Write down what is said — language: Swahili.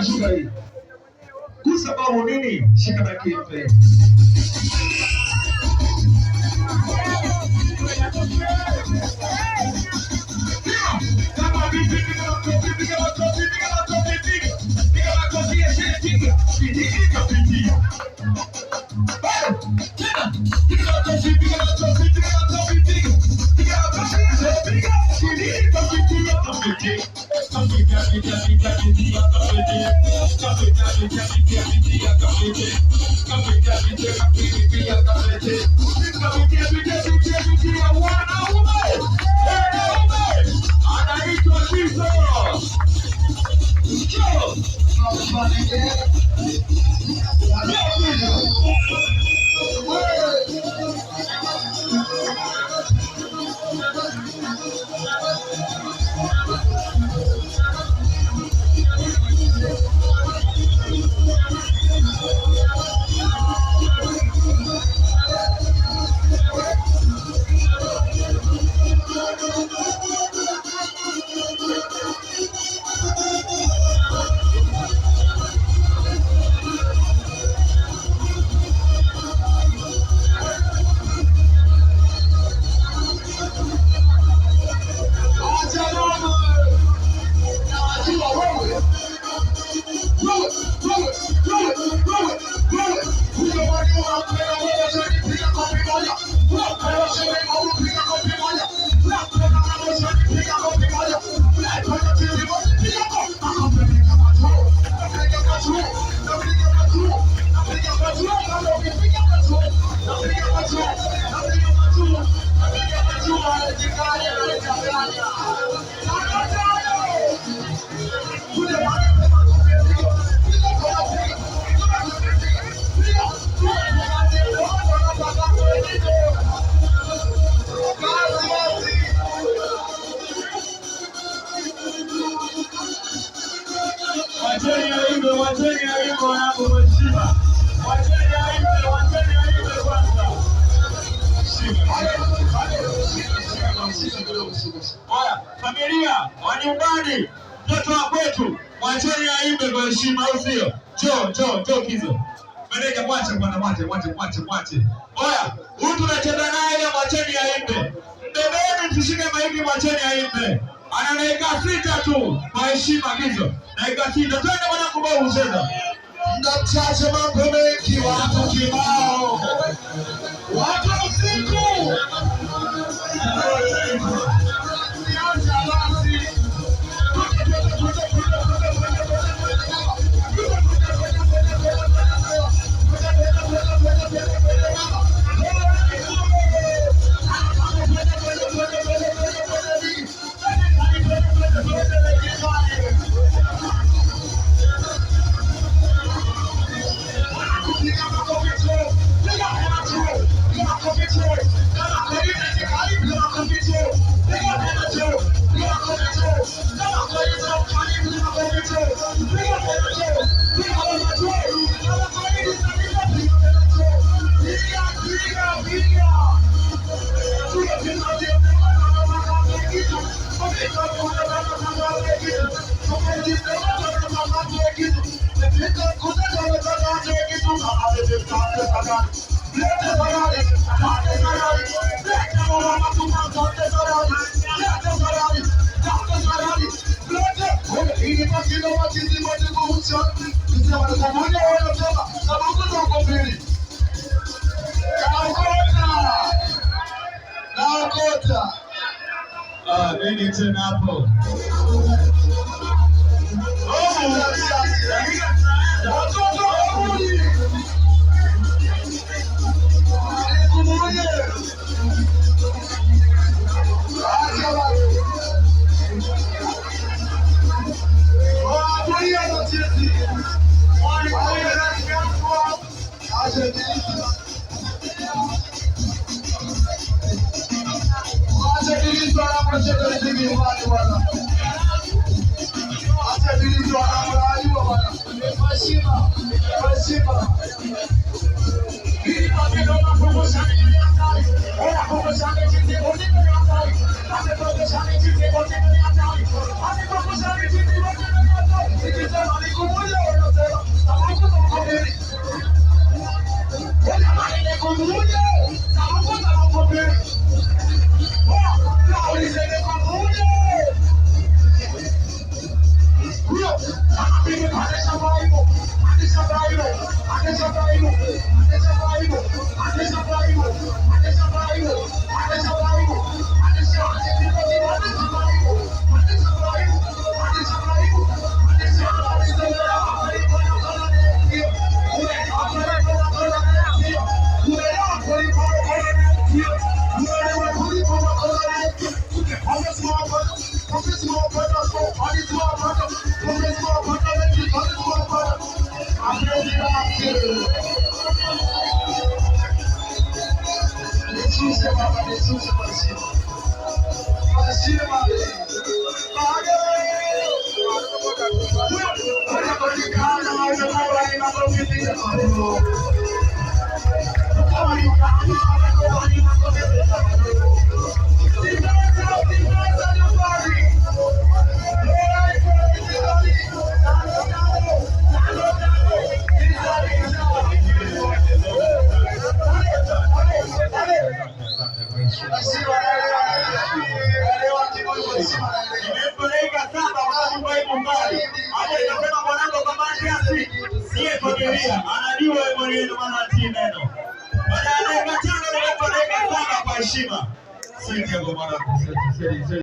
Shika hii. Kusa babu nini? Shika na kipe. Kama vipi familia wa nyumbani, mtoto wa kwetu, mwacheni aimbe kwa heshima, au sio? Njoo Kizo. Meneja mwache. Oya, huyu tunacheza naye, mwacheni aimbe. Mbebeni tushike maiki, mwacheni aimbe. Ana dakika 6 tu kwa heshima Kizo. Dakika 6. Twende mwana kubao ucheza. Muda mchache mambo mengi, watu kibao. Watu usiku. Nini tena hapo? nyumbani bwana. Acha vilizi wanamlaaliwa bwana. Heshima. Heshima. Hili maneno mapromoshani ni hatari. Ona promoshani jinsi wote ni hatari. Ate promoshani jinsi wote ni hatari. Ate promoshani jinsi wote ni hatari. Ikisema ni kumuja wanasema sababu mkubiri. Ona maneno kumuja sababu mkubiri. Na uliseme kumuja. Huyo anapige pale shabaimo. Nimepeleka sana wakati kwa hiyo mbali. Hata inasema mwanangu kama kiasi. Siye familia, anajua yeye mwenyewe maana ati neno. Baada ya dakika 5 nimepeleka sana kwa heshima. Sisi ndio mwanangu.